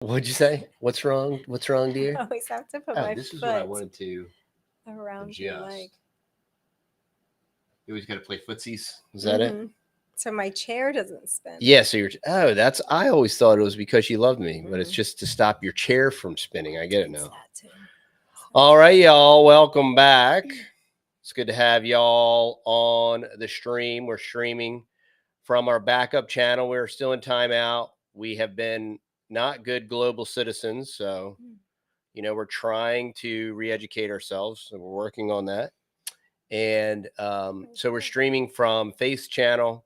What'd you say? What's wrong? What's wrong, I dear? always have to put Oh, my this is what I foot wanted to around your leg. adjust. You always got to play footsies. Is that it? Mm-hmm. So my chair doesn't spin. Yeah. So you're. Oh, that's. I always thought it was because you loved me, but it's Mm, just to stop your chair from spinning. I get it it's now. that too. All right, y'all. Welcome back. It's good to have y'all on the stream. We're streaming from our backup channel. We're still in timeout. We have been not good global citizens, so we're trying to re-educate ourselves. So we're working on that. And so we're streaming from Faith channel.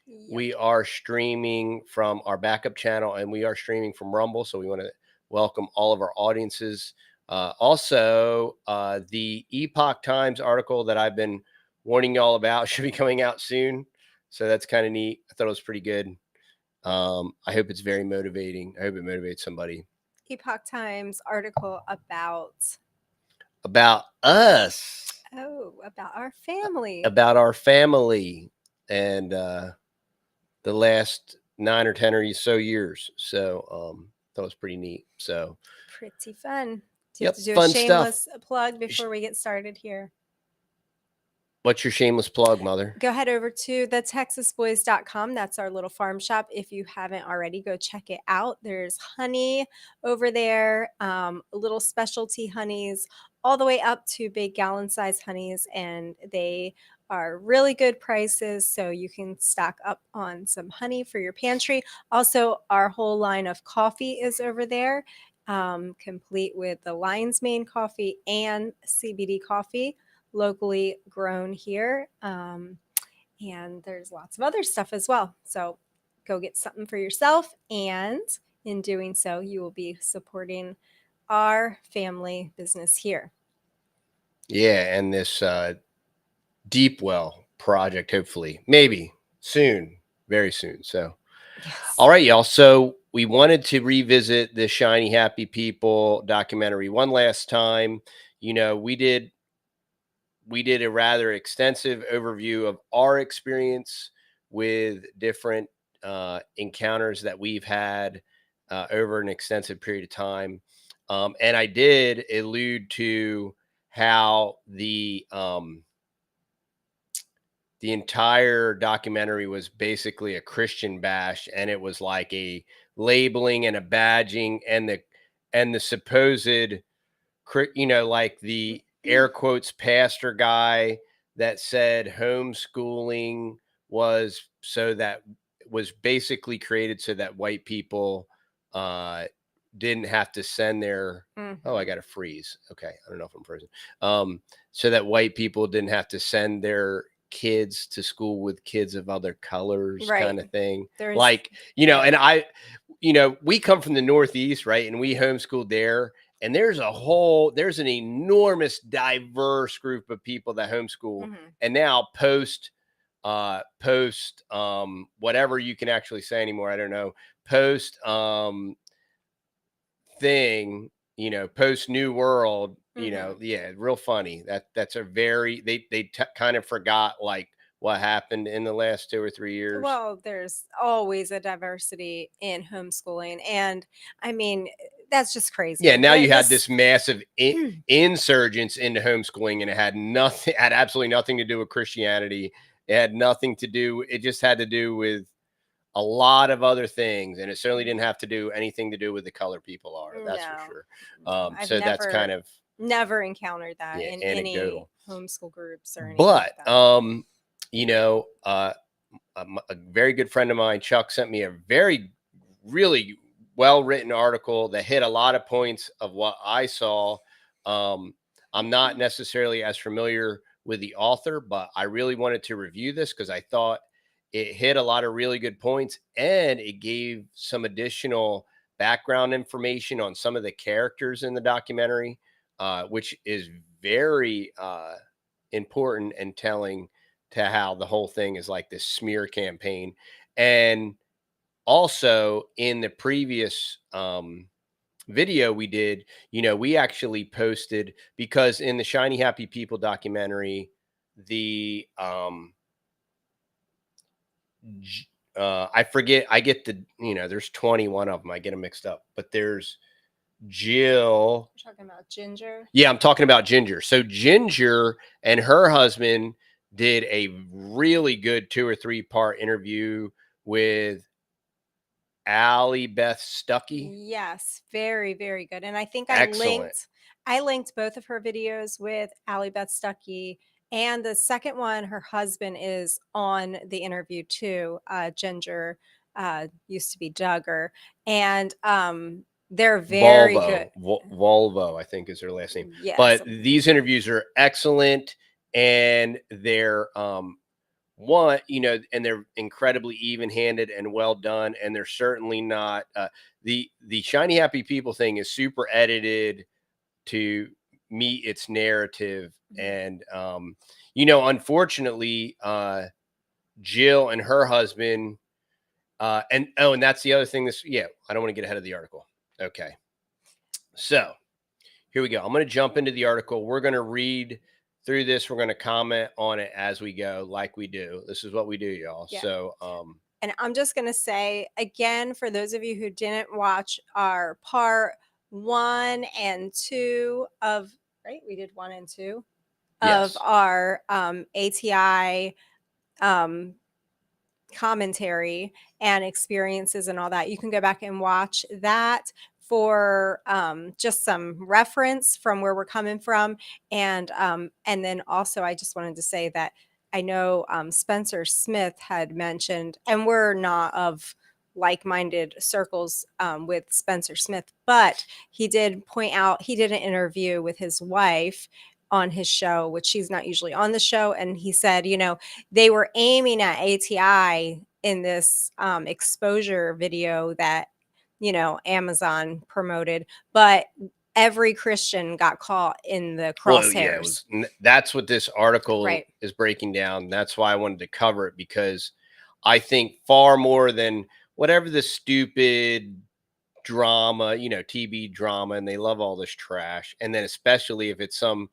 Yep. We are streaming from our backup channel, and we are streaming from Rumble. So we want to welcome all of our audiences. Also, the Epoch Times article that I've been warning y'all about should be coming out soon. So that's kind of neat. I thought it was pretty good. I hope it's very motivating. I hope it motivates somebody. Epoch Times article About us. about our family. About our family and the last 9 or 10 or so years. So that was pretty neat. So Pretty fun. Do you yep, have to do fun a shameless plug before we get started here? What's your shameless plug, Mother? Go head over to the texasboys.com. That's our little farm shop. If you haven't already, go check it out. There's honey over there, little specialty honeys, all the way up to big gallon size honeys, and they are really good prices, so you can stock up on some honey for your pantry. Also, our whole line of coffee is over there, complete with the lion's mane coffee and CBD coffee, locally grown here. And there's lots of other stuff as well. So go get something for yourself. And in doing so, you will be supporting our family business here. Yeah, and this Deep Well project, hopefully, maybe soon, very soon. So, Yes. All right, y'all. So we wanted to revisit the Shiny Happy People documentary one last time. We did a rather extensive overview of our experience with different encounters that we've had over an extensive period of time. And I did allude to how the entire documentary was basically a Christian bash, and it was like a labeling and a badging and the supposed, like the air quotes pastor guy that said homeschooling was basically created so that white people didn't have to send their oh, I got to freeze. Okay, I don't know if I'm frozen. So that white people didn't have to send their kids to school with kids of other colors, Right. kind of thing. There's, like, and we come from the Northeast, right? And we homeschooled there. And there's an enormous diverse group of people that homeschool. And now post whatever you can actually say anymore. I don't know. Post thing, post New World, yeah, real funny. That's a very, they kind of forgot like what happened in the last 2 or 3 years. Well, there's always a diversity in homeschooling. And I mean, that's just crazy. Yeah, now you had this massive insurgence into homeschooling, and it had absolutely nothing to do with Christianity. It had nothing to do, it just had to do with a lot of other things, and it certainly didn't have to do anything to do with the color people are. That's for sure. So that's kind of never encountered that in anecdotal. any homeschool groups or anything. But a very good friend of mine, Chuck, sent me a really well-written article that hit a lot of points of what I saw. I'm not necessarily as familiar with the author, but I really wanted to review this because I thought it hit a lot of really good points, and it gave some additional background information on some of the characters in the documentary, which is very important and telling to how the whole thing is like this smear campaign. And also in the previous video we did, we actually posted, because in the Shiny Happy People documentary, I forget. I get there's 21 of them. I get them mixed up. But there's Jill. You're talking about Ginger? Yeah, I'm talking about Ginger. So Ginger and her husband did a really good 2 or 3 part interview with Allie Beth Stuckey. Yes, very, very good. And I think Excellent. I linked both of her videos with Allie Beth Stuckey. And the second one, her husband is on the interview too. Ginger used to be Duggar. And they're very good. Volvo, I think is her last name. Yes. But these interviews are excellent, and they're and they're incredibly even-handed and well done, and they're certainly not the Shiny Happy People thing is super edited to meet its narrative. And unfortunately, Jill and her husband and that's the other thing. I don't want to get ahead of the article. Okay, so here we go. I'm going to jump into the article. We're going to read through this. We're going to comment on it as we go, like we do. This is what we do, y'all. Yeah. So and I'm just going to say again, for those of you who didn't watch our part 1 and 2 of, right? We did 1 and 2 yes. of our ATI commentary and experiences and all that. You can go back and watch that for just some reference from where we're coming from. And then also, I just wanted to say that I know Spencer Smith had mentioned, and we're not of like-minded circles with Spencer Smith, but he did point out, he did an interview with his wife on his show, which she's not usually on the show. And he said, they were aiming at ATI in this exposure video that, Amazon promoted, but every Christian got caught in the crosshairs. Well, that's what this article Right. is breaking down. That's why I wanted to cover it, because I think far more than whatever the stupid drama, TB drama, and they love all this trash. And then especially if it's some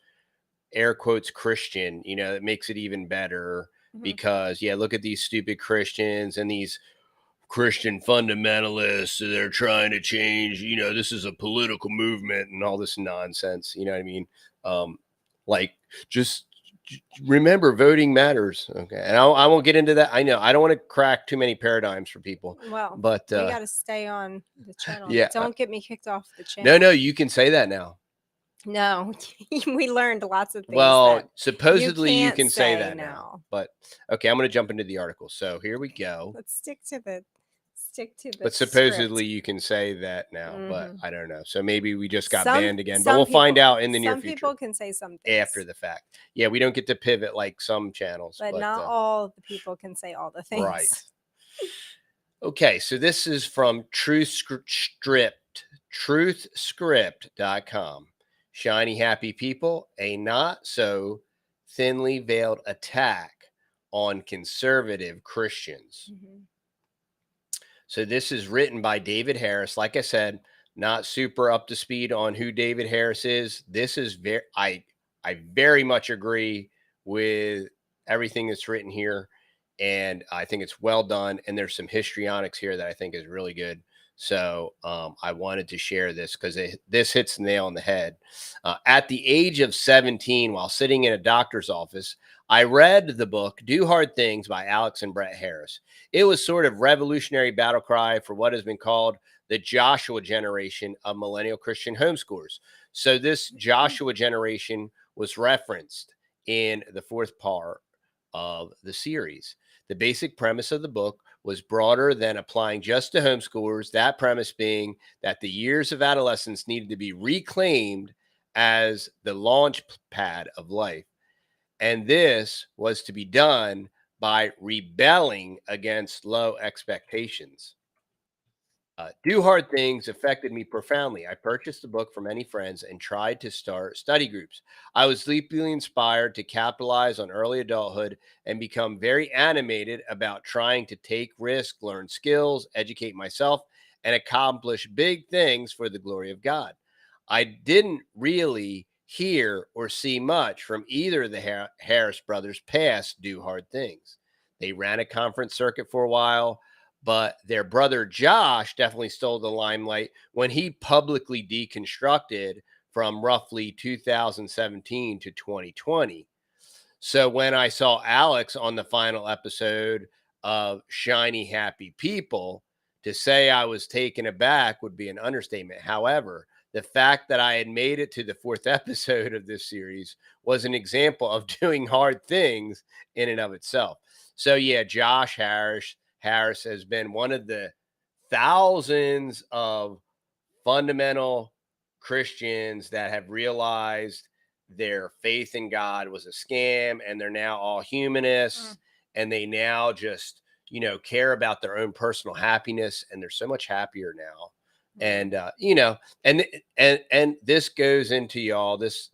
air quotes Christian, it makes it even better. Because look at these stupid Christians and these Christian fundamentalists. They're trying to change, this is a political movement and all this nonsense. You know what I mean? Just remember, voting matters. Okay. And I won't get into that. I know I don't want to crack too many paradigms for people. Well, but we got to stay on the channel. Yeah. Don't get me kicked off the channel. No, you can say that now. No, we learned lots of things. Well, supposedly you can say that now. But okay, I'm going to jump into the article. So here we go. Let's stick to the But supposedly you can say that now, but I don't know. So maybe we just got banned again, but we'll find out in the near future. Some people can say something after the fact. Yeah, we don't get to pivot like some channels. But not all the people can say all the things. Right. Okay, so this is from truthscript.com. Shiny Happy People, a not so thinly veiled attack on conservative Christians. So this is written by David Harris. Like I said, not super up to speed on who David Harris is. This is I very much agree with everything that's written here, and I think it's well done. And there's some histrionics here that I think is really good. So I wanted to share this because this hits the nail on the head. At the age of 17, while sitting in a doctor's office, I read the book Do Hard Things by Alex and Brett Harris. It was sort of revolutionary battle cry for what has been called the Joshua generation of millennial Christian homeschoolers. So this Joshua generation was referenced in the 4th part of the series. The basic premise of the book was broader than applying just to homeschoolers, that premise being that the years of adolescence needed to be reclaimed as the launch pad of life. And this was to be done by rebelling against low expectations. Do Hard Things affected me profoundly. I purchased the book from many friends and tried to start study groups. I was deeply inspired to capitalize on early adulthood and become very animated about trying to take risks, learn skills, educate myself, and accomplish big things for the glory of God. I didn't really hear or see much from either of the Harris brothers past Do Hard Things. They ran a conference circuit for a while. but their brother Josh definitely stole the limelight when he publicly deconstructed from roughly 2017 to 2020. So when I saw Alex on the final episode of Shiny Happy People, to say I was taken aback would be an understatement. However, the fact that I had made it to the 4th episode of this series was an example of doing hard things in and of itself. So yeah, Josh Harris has been one of the thousands of fundamental Christians that have realized their faith in God was a scam, and they're now all humanists, and they now just, care about their own personal happiness, and they're so much happier now. And and this goes into y'all, this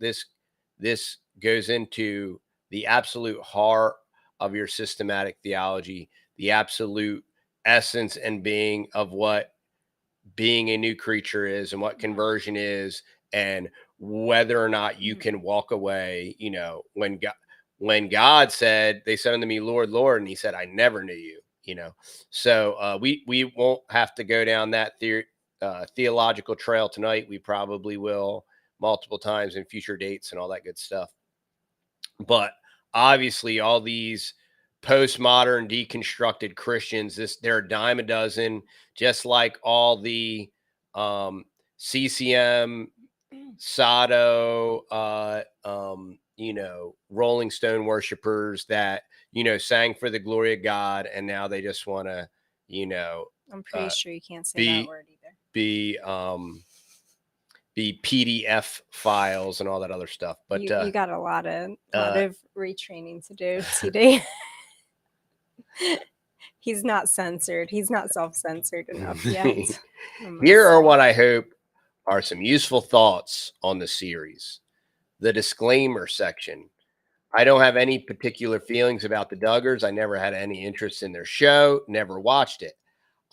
goes into the absolute heart of your systematic theology, the absolute essence and being of what being a new creature is and what conversion is, and whether or not you can walk away. When God said, they said unto me, Lord, Lord, and he said, I never knew you. So we won't have to go down that theological trail tonight. We probably will multiple times in future dates and all that good stuff. But obviously all these postmodern deconstructed Christians, they're a dime a dozen, just like all the CCM, Sado, Rolling Stone worshipers that, sang for the glory of God, and now they just want to, I'm pretty sure you can't say that word either. Be PDF files and all that other stuff. But you got a lot of retraining to do, TD. He's not censored. He's not self-censored enough yet. Here are what I hope are some useful thoughts on the series. The disclaimer section. I don't have any particular feelings about the Duggars. I never had any interest in their show, never watched it.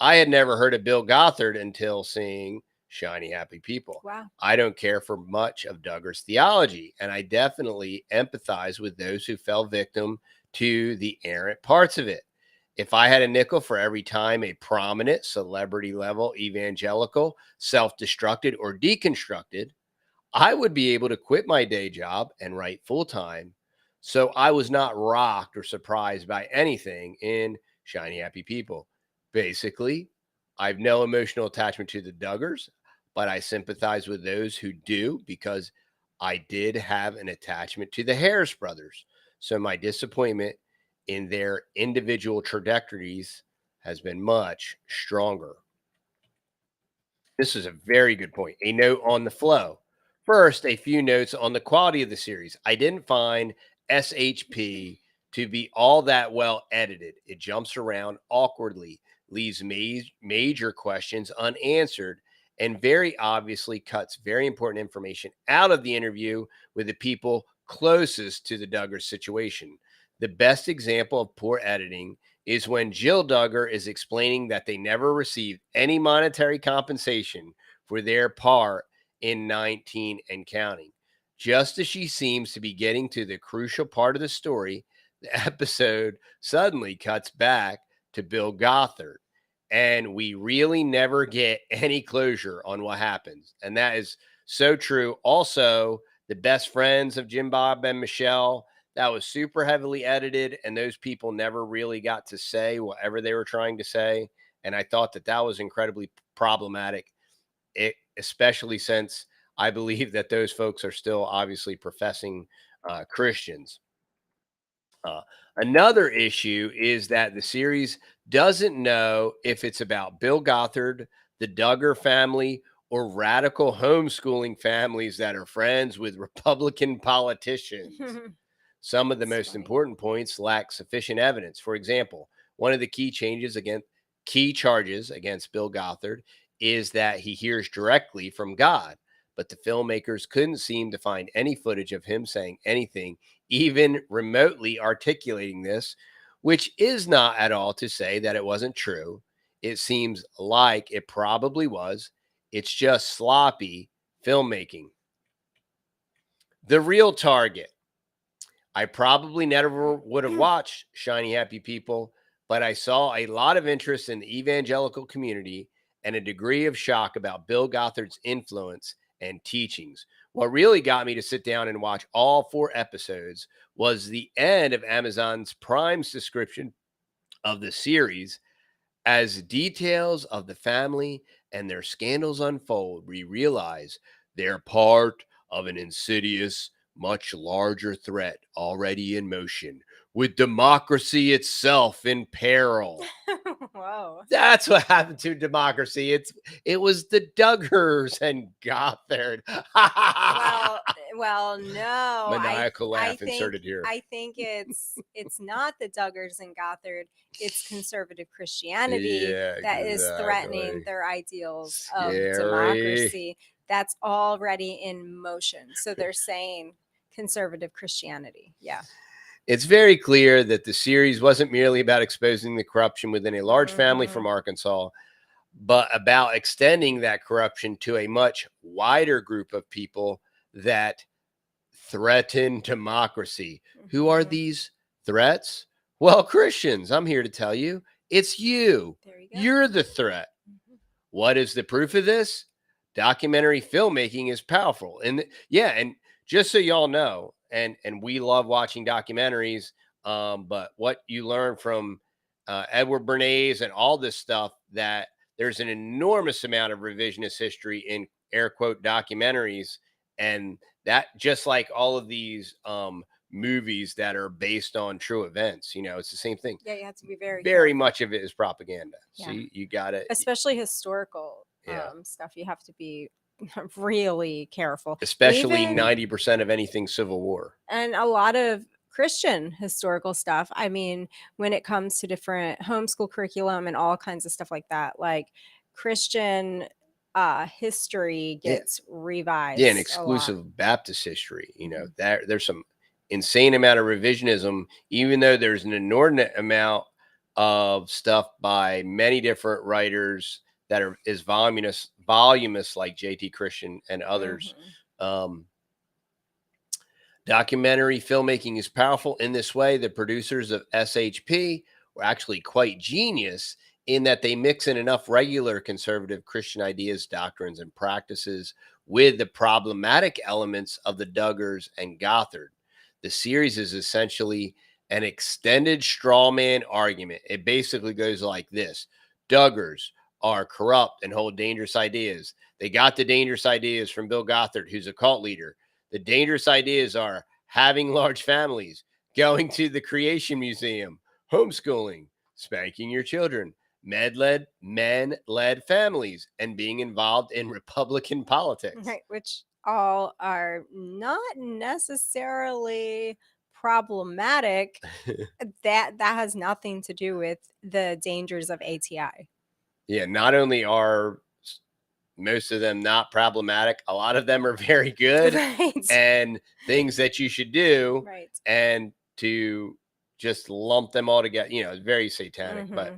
I had never heard of Bill Gothard until seeing Shiny Happy People. Wow. I don't care for much of Duggar's theology, and I definitely empathize with those who fell victim to the errant parts of it. If I had a nickel for every time a prominent celebrity level evangelical self-destructed or deconstructed, I would be able to quit my day job and write full time. So I was not rocked or surprised by anything in Shiny Happy People. Basically, I have no emotional attachment to the Duggars, but I sympathize with those who do because I did have an attachment to the Harris brothers. So my disappointment in their individual trajectories has been much stronger. This is a very good point. A note on the flow. First, a few notes on the quality of the series. I didn't find SHP to be all that well edited. It jumps around awkwardly, leaves major questions unanswered, and very obviously cuts very important information out of the interview with the people closest to the Duggar situation. The best example of poor editing is when Jill Duggar is explaining that they never received any monetary compensation for their part in 19 and counting. Just as she seems to be getting to the crucial part of the story, the episode suddenly cuts back to Bill Gothard, and we really never get any closure on what happens. And that is so true. Also, the best friends of Jim Bob and Michelle, that was super heavily edited, and those people never really got to say whatever they were trying to say. And I thought that was incredibly problematic, especially since I believe that those folks are still obviously professing Christians. Another issue is that the series doesn't know if it's about Bill Gothard, the Duggar family, or radical homeschooling families that are friends with Republican politicians. Some of the most important points lack sufficient evidence. For example, one of the key charges against Bill Gothard is that he hears directly from God, but the filmmakers couldn't seem to find any footage of him saying anything, even remotely articulating this, which is not at all to say that it wasn't true. It seems like it probably was. It's just sloppy filmmaking. The real target. I probably never would have watched Shiny Happy People, but I saw a lot of interest in the evangelical community and a degree of shock about Bill Gothard's influence and teachings. What really got me to sit down and watch all 4 episodes was the end of Amazon's Prime's description of the series. As details of the family and their scandals unfold, we realize they're part of an insidious, much larger threat already in motion, with democracy itself in peril. Whoa. That's what happened to democracy. It was the Duggars and Gothard. Well, no. Maniacal laugh think inserted here. I think it's not the Duggars and Gothard. It's conservative Christianity that is threatening their ideals of democracy. That's already in motion. So they're saying conservative Christianity. Yeah. It's very clear that the series wasn't merely about exposing the corruption within a large family from Arkansas, but about extending that corruption to a much wider group of people that threaten democracy. Who are these threats? Well, Christians, I'm here to tell you, it's you. There you go. You're the threat. What is the proof of this? Documentary filmmaking is powerful. And and just so y'all know, and we love watching documentaries, but what you learn from Edward Bernays and all this stuff, that there's an enormous amount of revisionist history in air quote documentaries, and that just like all of these movies that are based on true events, it's the same thing. Yeah, you have to be very careful. Much of it is propaganda. Yeah. So you got it, especially historical stuff. You have to be really careful, especially 90% of anything Civil War, and a lot of Christian historical stuff. I mean, when it comes to different homeschool curriculum and all kinds of stuff like that, like Christian history gets revised. Yeah, and exclusive Baptist history. There's some insane amount of revisionism, even though there's an inordinate amount of stuff by many different writers that is voluminous, like J.T. Christian and others. Documentary filmmaking is powerful in this way. The producers of SHP were actually quite genius in that they mix in enough regular conservative Christian ideas, doctrines, and practices with the problematic elements of the Duggars and Gothard. The series is essentially an extended straw man argument. It basically goes like this: Duggars are corrupt and hold dangerous ideas. They got the dangerous ideas from Bill Gothard, who's a cult leader. The dangerous ideas are having large families, going to the Creation Museum, homeschooling, spanking your children, men-led families, and being involved in Republican politics. Right, which all are not necessarily problematic. that has nothing to do with the dangers of ATI. Yeah, not only are most of them not problematic, a lot of them are very good, and things that you should do, and to just lump them all together, it's very satanic. But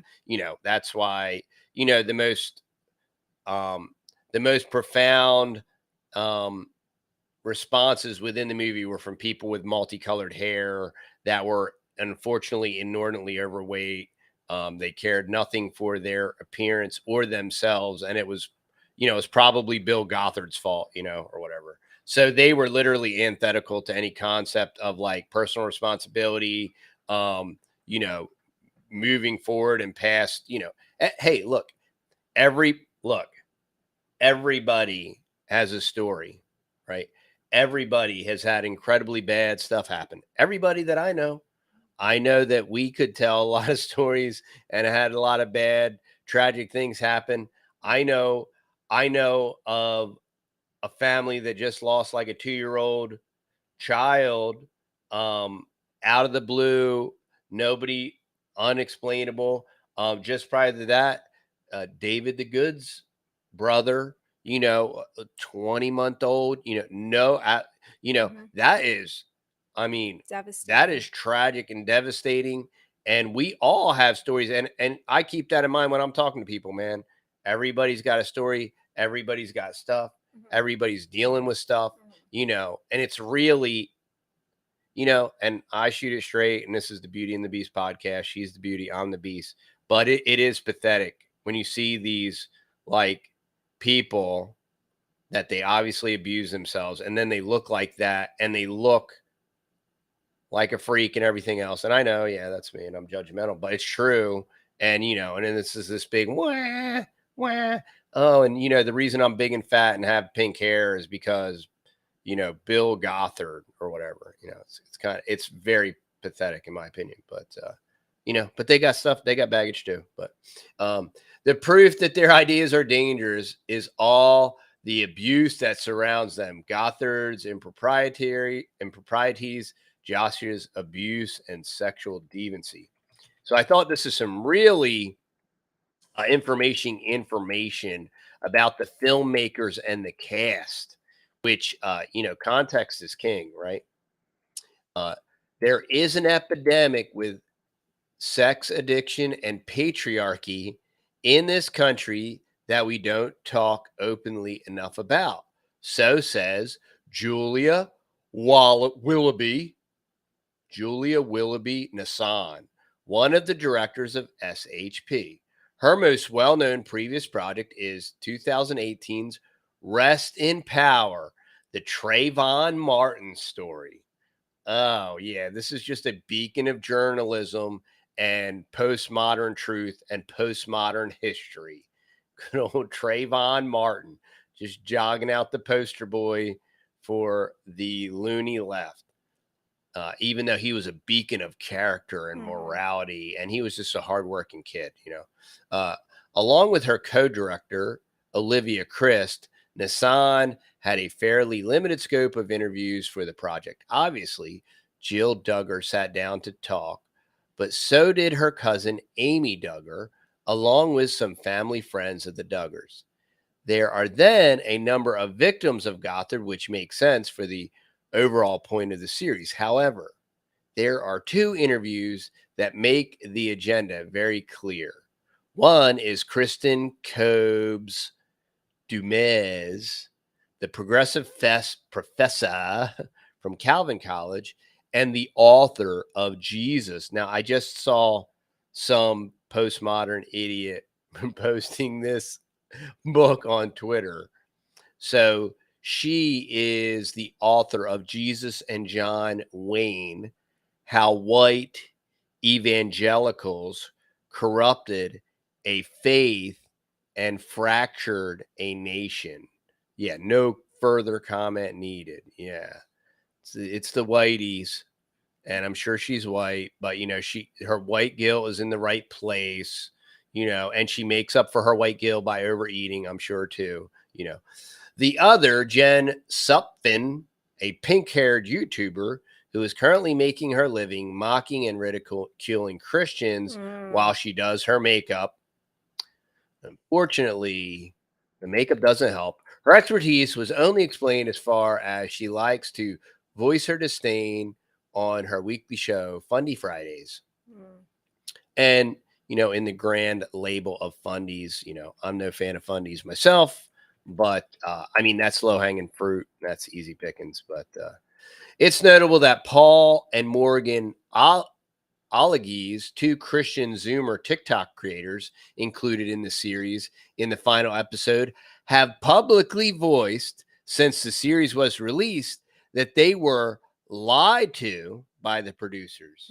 that's why the most profound responses within the movie were from people with multicolored hair that were unfortunately inordinately overweight. They cared nothing for their appearance or themselves, and it was it's probably Bill Gothard's fault, or whatever. So they were literally antithetical to any concept of like personal responsibility, moving forward and past, hey, look, everybody has a story, right? Everybody has had incredibly bad stuff happen. Everybody that I know that we could tell a lot of stories and had a lot of bad, tragic things happen. I know of a family that just lost like a 2-year-old child out of the blue, nobody, unexplainable. Just prior to that, David the Good's brother, 20-month-old, that is, that is tragic and devastating. And we all have stories. And I keep that in mind when I'm talking to people, man. Everybody's got a story. Everybody's got stuff. Everybody's dealing with stuff, and it's really, and I shoot it straight. And this is the Beauty and the Beast podcast. She's the beauty, I'm the beast. But it is pathetic when you see these like people that they obviously abuse themselves, and then they look like that, and they look like a freak and everything else. And I know, yeah, that's me, and I'm judgmental, but it's true. And and then this is this big wah, wah. Oh, and the reason I'm big and fat and have pink hair is because Bill Gothard or whatever. It's very pathetic in my opinion. But but they got stuff, they got baggage too. But the proof that their ideas are dangerous is all the abuse that surrounds them. Gothard's improprieties, Joshua's abuse, and sexual deviancy. So I thought this is some really information about the filmmakers and the cast, which context is king, right? There is an epidemic with sex addiction and patriarchy in this country that we don't talk openly enough about. So says Julia Willoughby Nassan, one of the directors of SHP. Her most well-known previous project is 2018's Rest in Power, the Trayvon Martin story. Oh, yeah, this is just a beacon of journalism and postmodern truth and postmodern history. Good old Trayvon Martin, just jogging out the poster boy for the loony left. Even though he was a beacon of character and morality, and he was just a hardworking kid, along with her co-director, Olivia Christ, Nassan had a fairly limited scope of interviews for the project. Obviously, Jill Duggar sat down to talk, but so did her cousin, Amy Duggar, along with some family friends of the Duggars. There are then a number of victims of Gothard, which makes sense for the overall point of the series. However, there are two interviews that make the agenda very clear. One is Kristen Kobes Dumez, the progressive professor from Calvin College and the author of Jesus. Now, I just saw some postmodern idiot posting this book on Twitter. So she is the author of Jesus and John Wayne, How White Evangelicals Corrupted a Faith and Fractured a Nation. Yeah, no further comment needed. Yeah, it's the whiteys, and I'm sure she's white, but her white guilt is in the right place, and she makes up for her white guilt by overeating, I'm sure too. The other, Jen Supfin, a pink-haired YouTuber who is currently making her living mocking and ridiculing Christians while she does her makeup. Unfortunately, the makeup doesn't help. Her expertise was only explained as far as she likes to voice her disdain on her weekly show, Fundy Fridays. And, in the grand label of fundies, I'm no fan of fundies myself, but that's low-hanging fruit. That's easy pickings. But it's notable that Paul and Morgan Olagese, two Christian Zoomer TikTok creators included in the series in the final episode, have publicly voiced since the series was released that they were lied to by the producers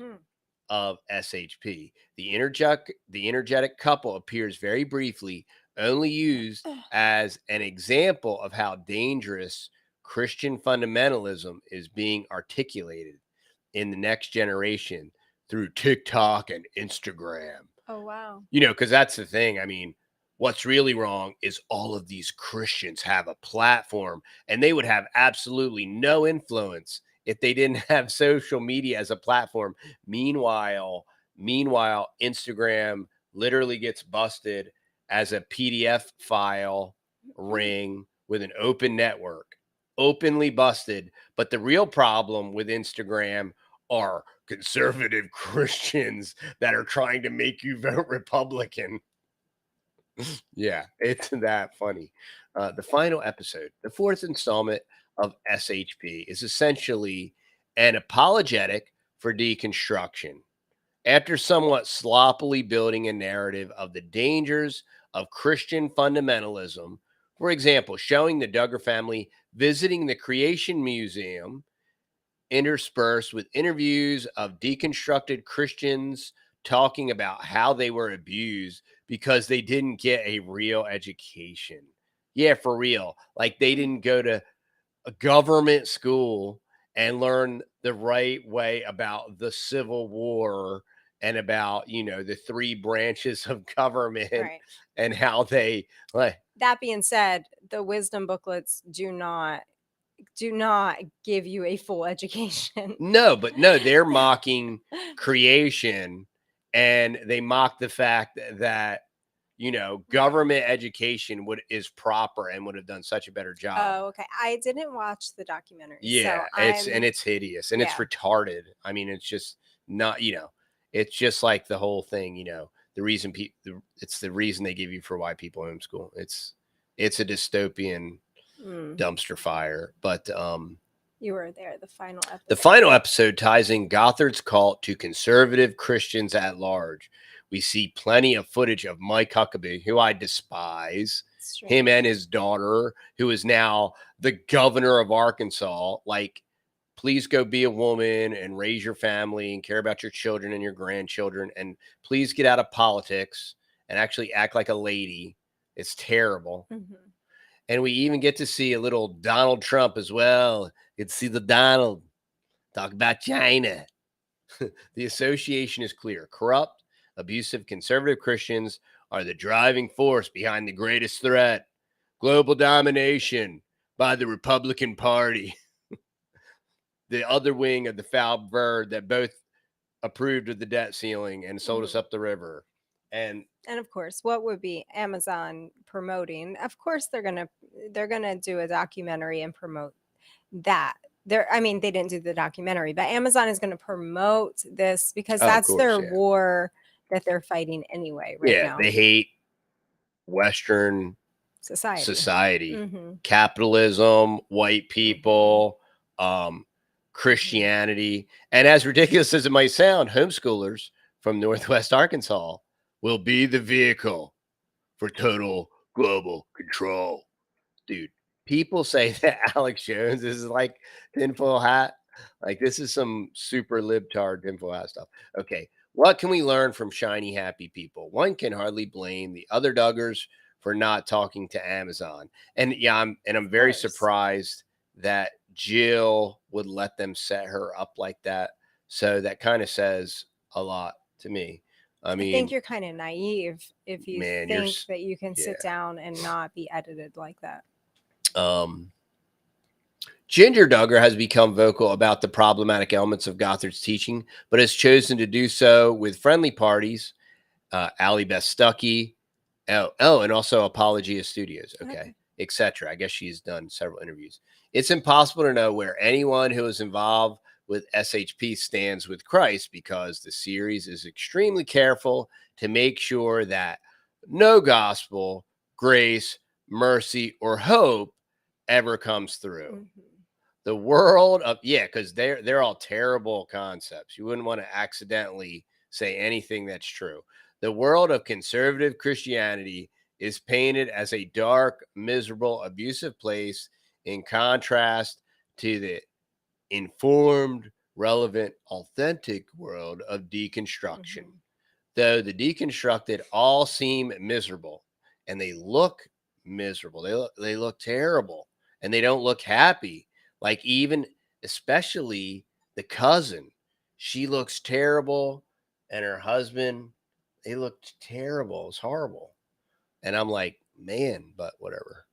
of SHP. The energetic couple appears very briefly, only used as an example of how dangerous Christian fundamentalism is being articulated in the next generation through TikTok and Instagram. Oh, wow. Because that's the thing. What's really wrong is all of these Christians have a platform, and they would have absolutely no influence if they didn't have social media as a platform. Meanwhile, Instagram literally gets busted as a PDF file ring with an open network, openly busted. But the real problem with Instagram are conservative Christians that are trying to make you vote Republican. Yeah, it's that funny. The final episode, the fourth installment of SHP, is essentially and apologetic for deconstruction. After somewhat sloppily building a narrative of the dangers of Christian fundamentalism, for example, showing the Duggar family visiting the Creation Museum, interspersed with interviews of deconstructed Christians talking about how they were abused because they didn't get a real education. Yeah, for real. Like they didn't go to a government school and learn the right way about the Civil War and about, the three branches of government Right. and how they like. That being said, the wisdom booklets do not give you a full education. No, they're mocking creation, and they mock the fact that government education is proper and would have done such a better job. Oh, okay. I didn't watch the documentary. Yeah, so it's hideous and it's retarded. I mean, it's just not, it's just like the whole thing, the reason it's the reason they give you for why people homeschool. It's a dystopian dumpster fire. But you were there. The final episode. The final episode ties in Gothard's cult to conservative Christians at large. We see plenty of footage of Mike Huckabee, who I despise, him and his daughter, who is now the governor of Arkansas. Like, please go be a woman and raise your family and care about your children and your grandchildren. And please get out of politics and actually act like a lady. It's terrible. Mm-hmm. And we even get to see a little Donald Trump as well. Get to see the Donald talk about China. The association is clear. Corrupt, abusive, conservative Christians are the driving force behind the greatest threat, global domination by the Republican Party. The other wing of the foul bird that both approved of the debt ceiling and sold us up the river. And of course, what would be Amazon promoting? Of course, they're gonna do a documentary and promote that. They didn't do the documentary, but Amazon is going to promote this because that's their war that they're fighting anyway right now. They hate Western society, capitalism, white people, Christianity. And as ridiculous as it might sound, homeschoolers from Northwest Arkansas will be the vehicle for total global control. Dude, people say that Alex Jones is like tinfoil hat. Like, this is some super libtard tinfoil hat stuff. Okay, what can we learn from shiny, happy people? One can hardly blame the other Duggars for not talking to Amazon. And yeah, I'm very surprised that Jill would let them set her up like that. So that kind of says a lot to me. I think you're kind of naive if you think that you can sit down and not be edited like that. Ginger Duggar has become vocal about the problematic elements of Gothard's teaching, but has chosen to do so with friendly parties, Allie Beth Stuckey, and also Apologia Studios, etc. I guess she's done several interviews. It's impossible to know where anyone who is involved with SHP stands with Christ, because the series is extremely careful to make sure that no gospel, grace, mercy, or hope ever comes through. The world of because they're all terrible concepts. You wouldn't want to accidentally say anything that's true. The world of conservative Christianity is painted as a dark, miserable, abusive place, in contrast to the informed, relevant, authentic world of deconstruction. Though the deconstructed all seem miserable, and they look miserable. They look terrible, and they don't look happy. Like, even especially the cousin, she looks terrible, and her husband, they looked terrible. It's horrible. And I'm like, man, but whatever,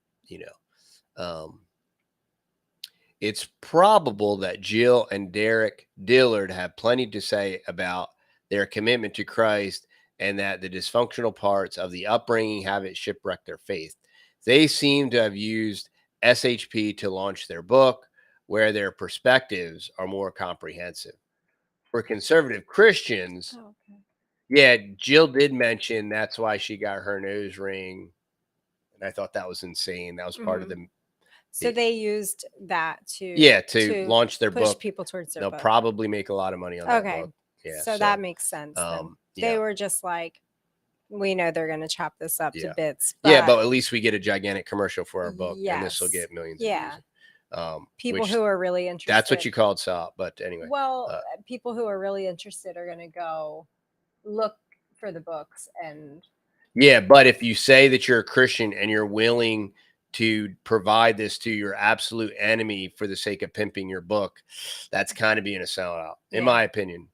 it's probable that Jill and Derek Dillard have plenty to say about their commitment to Christ, and that the dysfunctional parts of the upbringing haven't shipwrecked their faith. They seem to have used SHP to launch their book, where their perspectives are more comprehensive. For conservative Christians, Jill did mention that's why she got her nose ring. And I thought that was insane. That was part of So they used that to launch their push book. people towards their They'll book. probably make a lot of money on that Okay. book. Yeah. So that makes sense then. Yeah. They were just like, we know they're going to chop this up to bits. But at least we get a gigantic commercial for our book, and this will yes. get millions of views. People who are really interested. That's what you called SOP. But anyway. Well, people who are really interested are going to go look for the books and. Yeah, but if you say that you're a Christian and you're willing to provide this to your absolute enemy for the sake of pimping your book, that's kind of being a sellout, in my opinion.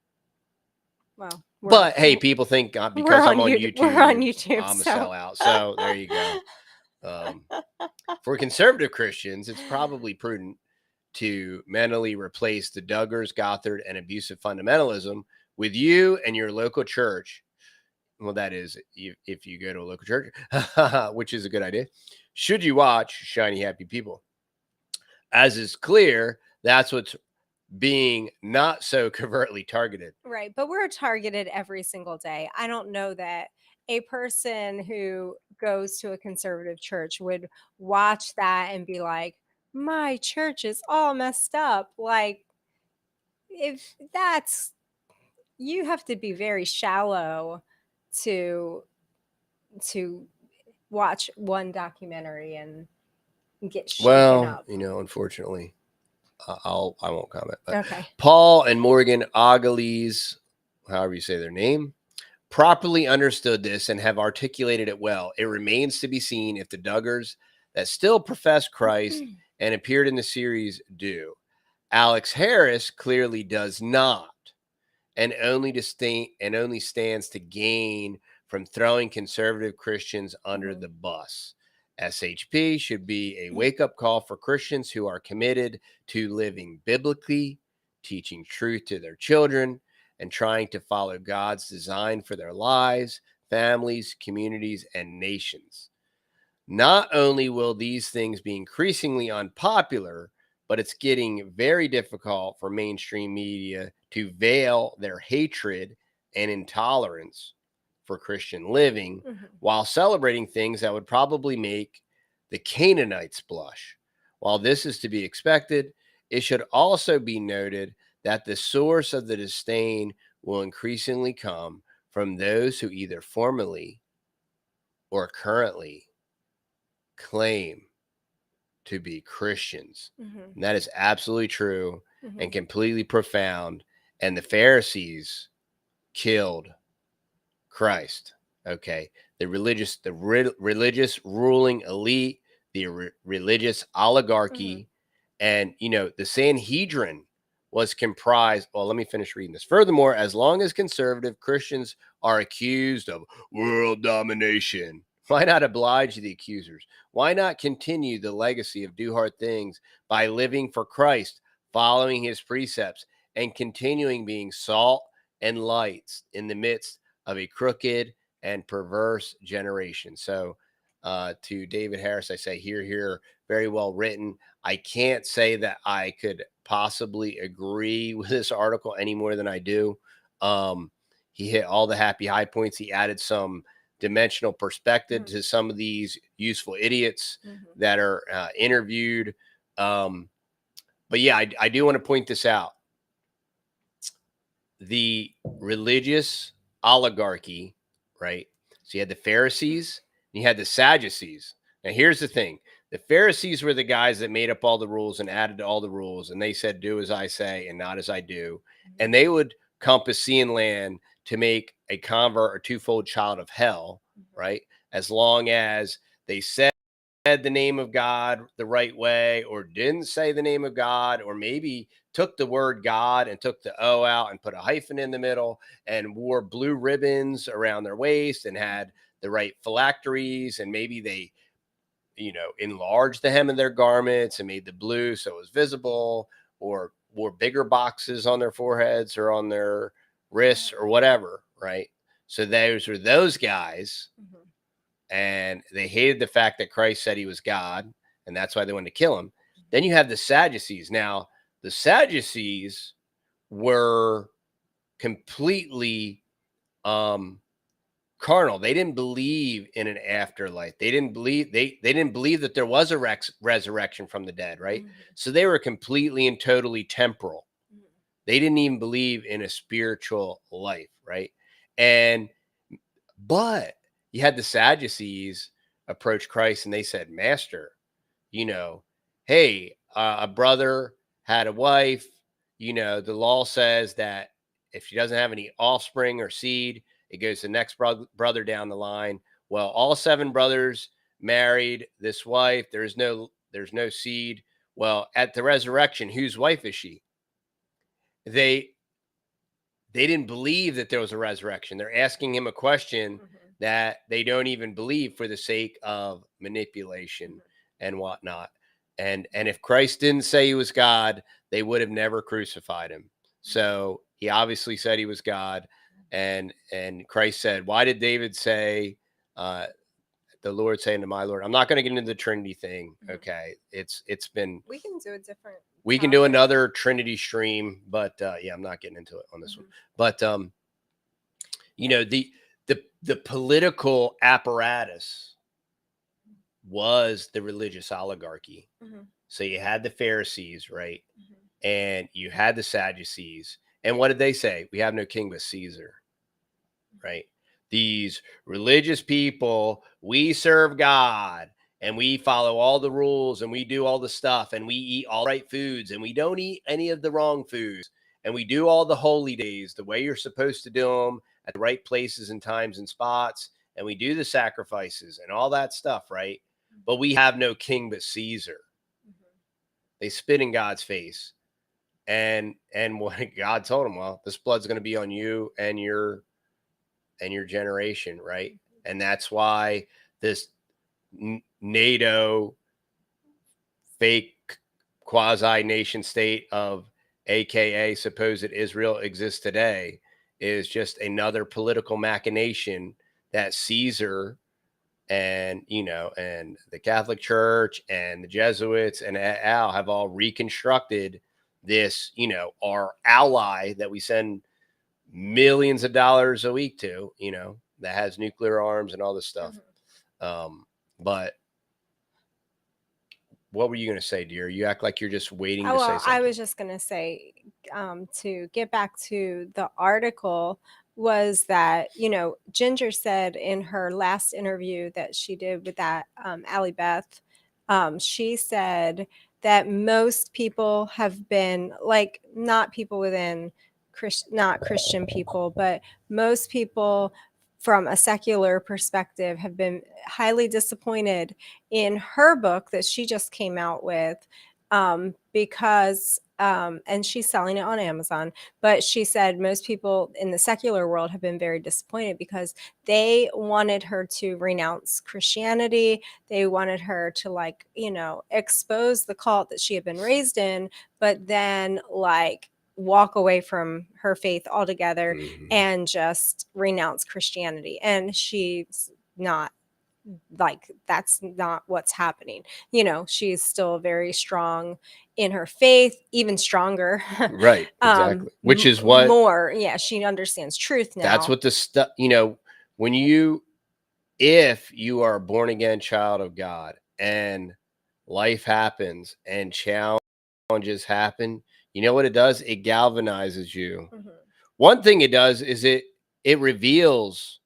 Well, but hey, people think because I'm on YouTube, we're on YouTube, I'm a sellout. So there you go. For conservative Christians, it's probably prudent to mentally replace the Duggars, Gothard, and abusive fundamentalism with you and your local church. Well, that is if you go to a local church, which is a good idea. Should you watch Shiny Happy People? As is clear, that's what's being not so covertly targeted. Right. But we're targeted every single day. I don't know that a person who goes to a conservative church would watch that and be like, my church is all messed up. Like, if that's, you have to be very shallow to watch one documentary and get shaken up. Unfortunately, I won't comment. But Okay. Paul and Morgan Ogilvie, however you say their name, properly understood this and have articulated it well. It remains to be seen if the Duggars that still profess Christ and appeared in the series do. Alex Harris clearly does not, and only stands to gain from throwing conservative Christians under the bus. SHP should be a wake-up call for Christians who are committed to living biblically, teaching truth to their children, and trying to follow God's design for their lives, families, communities, and nations. Not only will these things be increasingly unpopular, but it's getting very difficult for mainstream media to veil their hatred and intolerance for Christian living while celebrating things that would probably make the Canaanites blush. While this is to be expected, it should also be noted that the source of the disdain will increasingly come from those who either formally or currently claim to be Christians. And that is absolutely true and completely profound. And the Pharisees killed Christ. Okay. The religious ruling elite, the religious oligarchy, and, the Sanhedrin was comprised. Well, let me finish reading this. Furthermore, as long as conservative Christians are accused of world domination, why not oblige the accusers? Why not continue the legacy of do hard things by living for Christ, following his precepts, and continuing being salt and lights in the midst of a crooked and perverse generation? So to David Harris, I say, here, very well written. I can't say that I could possibly agree with this article any more than I do. He hit all the happy high points. He added some dimensional perspective to some of these useful idiots that are interviewed. But yeah, I do want to point this out. The religious oligarchy, right? So you had the Pharisees and you had the Sadducees. Now here's the thing. The Pharisees were the guys that made up all the rules and added all the rules. And they said, do as I say and not as I do. And they would compass sea and land to make a convert or twofold child of hell, right? As long as they said the name of God the right way, or didn't say the name of God, or maybe took the word God and took the O out and put a hyphen in the middle and wore blue ribbons around their waist and had the right phylacteries, and maybe they, enlarged the hem of their garments and made the blue so it was visible, or wore bigger boxes on their foreheads or on their wrists or whatever, right? So those were those guys. And they hated the fact that Christ said he was God, and that's why they wanted to kill him. Then you have the Sadducees. Now, the Sadducees were completely carnal. They didn't believe in an afterlife. They didn't believe they didn't believe that there was a resurrection from the dead, right? Mhm. So they were completely and totally temporal. Mhm. They didn't even believe in a spiritual life, right? And but you had the Sadducees approach Christ and they said, "Master, you know, hey, a brother had a wife. The law says that if she doesn't have any offspring or seed, it goes to the next brother down the line. Well, all 7 brothers married this wife. There's no seed. Well, at the resurrection, whose wife is she? They they didn't believe that there was a resurrection. They're asking him a question Mhm. that they don't even believe for the sake of manipulation Mhm. and whatnot. And if Christ didn't say he was God, they would have never crucified him. So he obviously said he was God. And Christ said, why did David say, uh, the Lord saying to my Lord? I'm not going to get into the Trinity thing. Mhm. Okay. It's been We can do a different we can do topic. another Trinity stream, but yeah, I'm not getting into it on this one. Mhm. But the political apparatus was the religious oligarchy. Mhm. So you had the Pharisees, right? Mhm. And you had the Sadducees. And what did they say? We have no king but Caesar, right? These religious people, we serve God and we follow all the rules and we do all the stuff and we eat all the right foods and we don't eat any of the wrong foods and we do all the holy days the way you're supposed to do them at the right places and times and spots, and we do the sacrifices and all that stuff, right? But we have no king but Caesar. Mhm. They spit in God's face. And what God told them, well, this blood's going to be on you and your generation, right? And that's why this NATO fake quasi nation state of AKA supposed Israel exists today is just another political machination that Caesar and the Catholic Church and the Jesuits and Al have all reconstructed this, our ally that we send millions of dollars a week to, that has nuclear arms and all this stuff. Mhm. But what were you going to say, dear? You act like you're just waiting to say Well, I something. was just going to say, to get back to the article, was that, Ginger said in her last interview that she did with that Allie Beth, she said that most people have been like, not people within not Christian people, but most people from a secular perspective have been highly disappointed in her book that she just came out with, because and she's selling it on Amazon, but she said most people in the secular world have been very disappointed because they wanted her to renounce Christianity. They wanted her to, like, expose the cult that she had been raised in, but then, like, walk away from her faith altogether Mm-hmm. and just renounce Christianity. And she's not, like, that's not what's happening. She's still very strong in her faith, even stronger. Right, exactly. Which is what More, yeah, she understands truth that's now. what the stuff, when if you are a born again child of God and life happens and challenges happen, you know what it does? It galvanizes you. Mhm. One thing it does is it reveals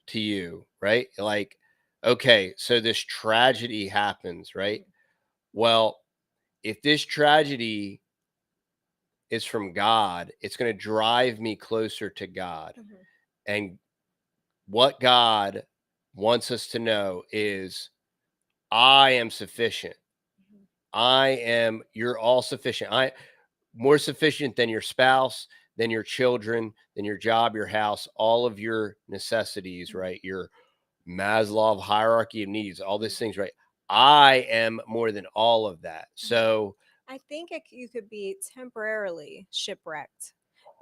to you, right? Like, okay, so this tragedy happens, right? Well, if this tragedy is from God, it's going to drive me closer to God. Mhm. And what God wants us to know is I am sufficient. Mhm. You're all sufficient. More sufficient than your spouse, than your children, than your job, your house, all of your necessities, Mhm. right? Your Maslow hierarchy of needs, all these Mhm. things, right? I am more than all of that. Mhm. So, I think you could be temporarily shipwrecked,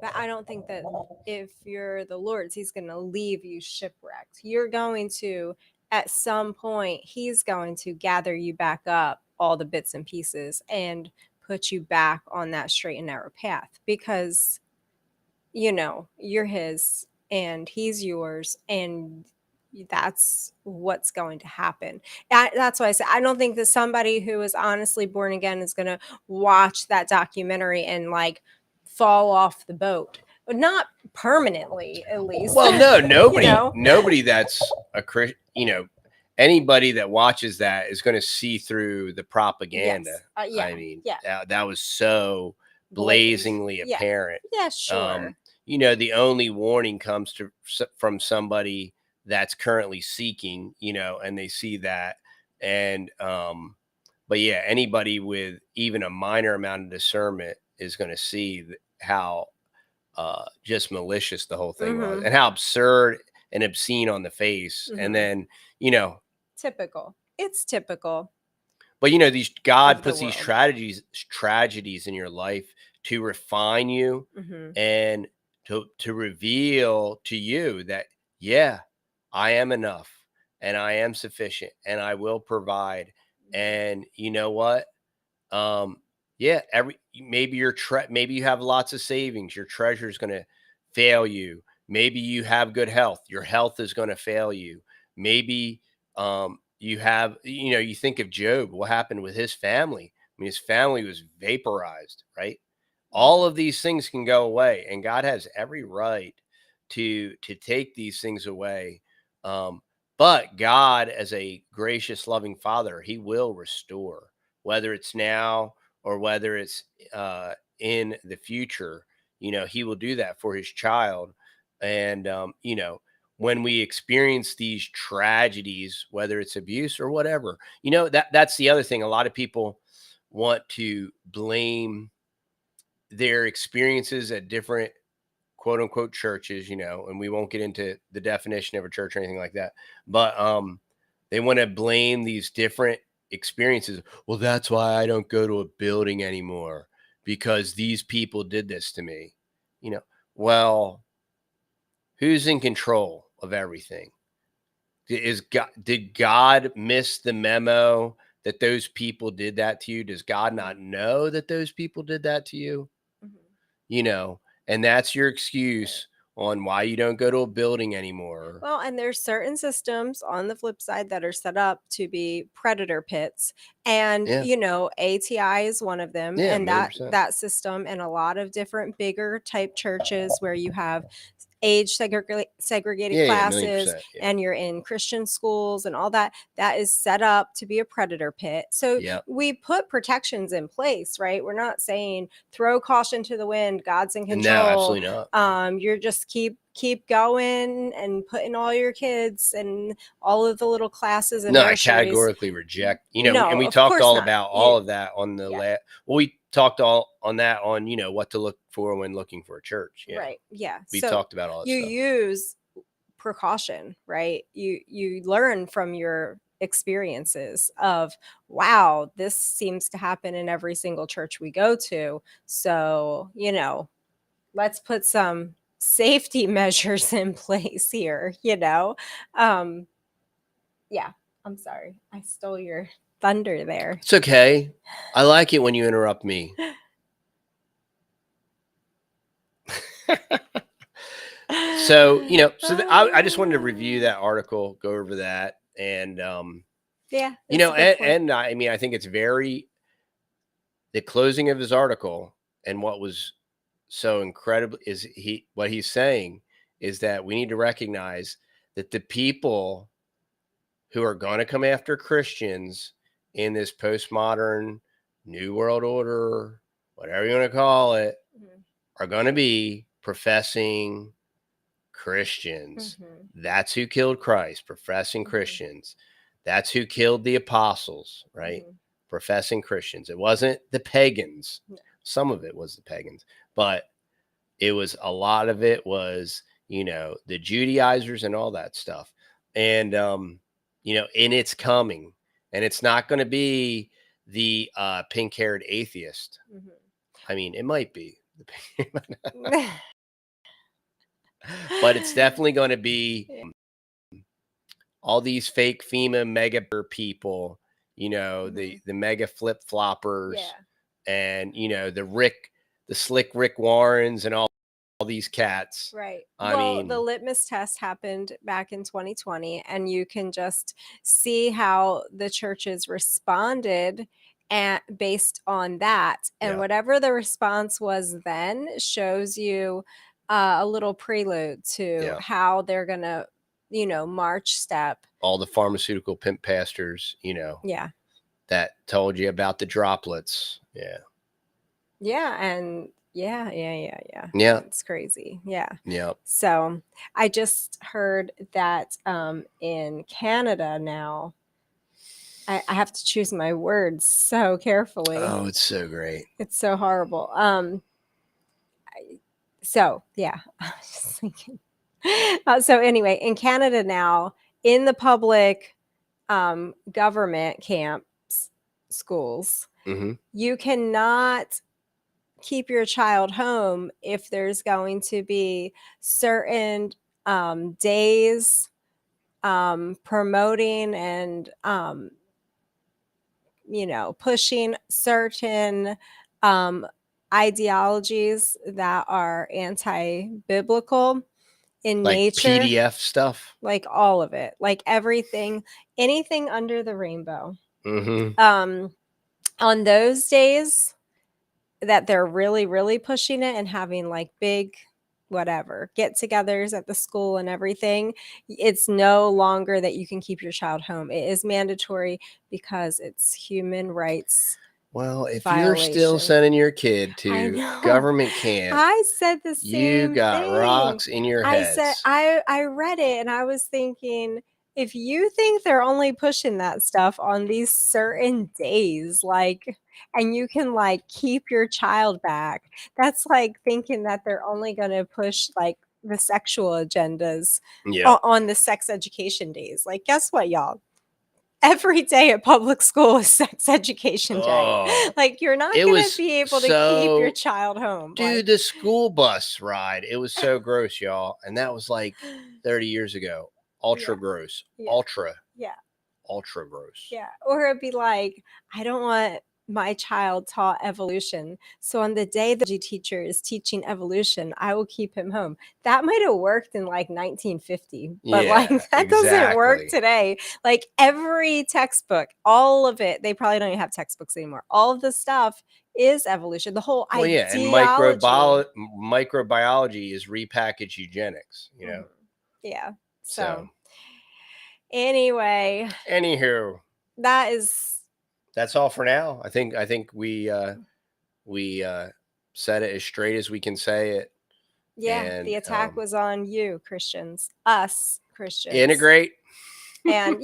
but I don't think that if you're the Lord's, He's going to leave you shipwrecked. You're going to, at some point, He's going to gather you back up, all the bits and pieces, and put you back on that straight and narrow path, because you're His. and he's yours, and that's what's going to happen. That's why I say I don't think that somebody who is honestly born again is going to watch that documentary and like fall off the boat. Not permanently, at least. Well, no, You nobody, know? nobody that's a Christian, anybody that watches that is going to see through the propaganda. Yes. I Yeah. mean, Yeah. that was so Blatant. blazingly Yeah. apparent. Yeah, sure. The only warning comes from somebody that's currently seeking, and they see that. And, but yeah, anybody with even a minor amount of discernment is going to see how just malicious the whole thing was, Mhm. and how absurd and obscene on the face. And Mhm. then, Typical. It's typical but these God of the puts these world. tragedies in your life to refine you Mhm. and to reveal to you that, yeah, I am enough and I am sufficient and I will provide. And you know what? Yeah, maybe maybe you have lots of savings, your treasure is going to fail you. Maybe you have good health, your health is going to fail you. Maybe you have, you think of Job, what happened with his family. I mean, his family was vaporized, right? All Mhm. of these things can go away, and God has every right to take these things away. um but God, as a gracious loving father, he will restore, whether it's now or whether it's in the future. He will do that for his child. And when we experience these tragedies, whether it's abuse or whatever, that's the other thing. A lot of people want to blame their experiences at different quote unquote churches, and we won't get into the definition of a church or anything like that. But they want to blame these different experiences. Well, that's why I don't go to a building anymore, because these people did this to me. Well, who's in control of everything? Did God miss the memo that those people did that to you? Does God Mhm. not know that those people did that to you? Mhm. you know, and that's your excuse on why you don't go to a building anymore. Well, and there's certain systems on the flip side that are set up to be predator pits. And, Yeah. ATI is one of them. Yeah. And that 1,000,000%. that system and a lot of different bigger type churches where you have age segregated Yeah. Yeah. classes 1,000,000%. Yeah. and you're in Christian schools and all that, that is set up to be a predator pit. So Yeah. we put protections in place, right? We're not saying throw caution to the wind, God's in No, control. absolutely not. You're just keep going and putting all your kids and all of the little classes and No, I nurseries. categorically reject, and No, we of talked course all not. about You all of that on the Yeah, well, we talked all on that on, what to look for when looking for a church. Yeah. right. Yeah. We So talked about all that you stuff. use precaution, right? You learn from your experiences of, wow, this seems to happen in every single church we go to. So, let's put some safety measures in place here. Um yeah, I'm sorry. I stole your thunder there. It's okay. I like it when you interrupt me. So, I just wanted to review that article, go over that. And, Yeah, that's a good point. and I mean, I think it's the closing of his article, and what was so incredible is what he's saying is that we need to recognize that the people who are going to come after Christians in this postmodern new world order, whatever you want to call it, Mhm, are going to be professing Christians. mhm, That's who killed Christ, professing mhm, Christians. That's who killed the apostles, right? mhm. Professing Christians. It wasn't the pagans. No. Some of it was the pagans, but it was a lot of it was, the Judaizers and all that stuff. And, and it's coming, and it's not going to be the pink haired atheist. I mean, it might be, Mhm. but it's definitely going to be Yeah. all these fake FEMA mega people, Mhm. the mega flip floppers, Yeah. and the slick Rick Warrens and all all these cats. Right. I Well, mean, the litmus test happened back in 2020, and you can just see how the churches responded and based on that. And yeah, whatever the response was then shows you a little prelude to yeah. how they're going to, march step. All the pharmaceutical pimp pastors, Yeah. that told you about the droplets. Yeah. Yeah. And yeah. Yeah. It's crazy. Yeah. Yeah. So I just heard that in Canada now, I have to choose my words so carefully. Oh, it's so great. It's so horrible. So yeah, I was just thinking. So anyway, in Canada now, in the public government camps, schools, Hmm. you cannot keep your child home if there's going to be certain days promoting and pushing certain um, ideologies that are anti-biblical in Like nature, PDF stuff. like all of it, like everything, anything under the rainbow. Hmm. On those days that they're really, really pushing it and having like big whatever get-togethers at the school and everything, it's no longer that you can keep your child home. It is mandatory because it's human rights Well, if you're still violation. sending your kid I to know. government camp, I said the you same got thing. rocks in your I said heads. I read it and I was thinking, if you think they're only pushing that stuff on these certain days, like, and you can like keep your child back, that's like thinking that they're only going to push like the sexual agendas Yeah. on the sex education days. Like, guess what, y'all? Every day at public school is sex education day. Oh, Like, you're not it going to was be able to keep your so, child home. dude, the school bus ride, it was so gross, y'all. And that was like 30 years ago. Ultra Yeah. gross. Yeah. Ultra Yeah. gross. Yeah. Or it'd be like, I don't want my child taught evolution. So on the day the biology teacher is teaching evolution, I will keep him home. That might have worked in like 1950, but like Yeah, that doesn't work exactly. today. Like every textbook, all of it, they probably don't even have textbooks anymore. All of the stuff is evolution. The whole Well, yeah, and ideology. microbiology is repackaged eugenics, Mhm. Yeah. So, So anyway, anywho, that is that's all for now. I think we said it as straight as we can say it, yeah, and the attack was on you, Christians, us Christians. integrate. And,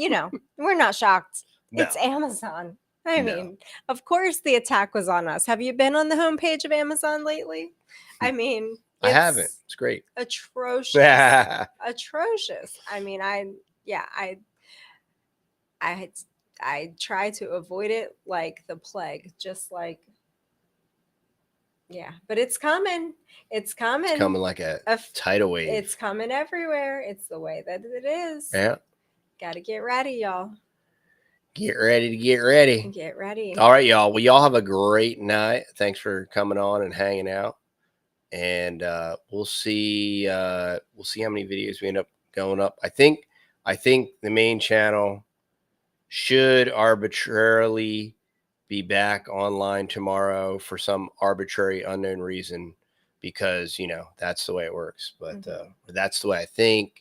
we're not shocked. No, It's Amazon. I no, mean, of course the attack was on us. Have you been on the homepage of Amazon lately? I mean, I haven't. it's It's great. atrocious. Yeah, Atrocious. I mean, I try to avoid it like the plague, just like, yeah, but it's coming. It's coming. it's coming like a tidal wave. It's coming everywhere. It's the way that it is. Yeah. Got to get ready, y'all. Get ready to get ready. Get ready. All right, y'all. Well, y'all have a great night. Thanks for coming on and hanging out. And we'll see how many videos we end up going up. I think the main channel should arbitrarily be back online tomorrow for some arbitrary unknown reason, because that's the way it works. But that's the way I think.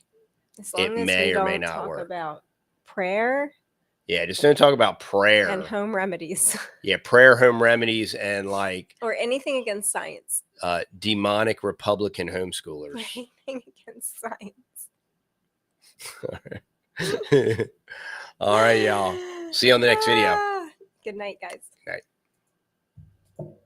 As long It as may we or may don't not talk work. about prayer Yeah, just don't talk about prayer and home remedies Yeah, prayer, home remedies, and like or anything against science. demonic Republican homeschoolers. Anything against science. All right, y'all. See you on the next video. Good night, guys. Night.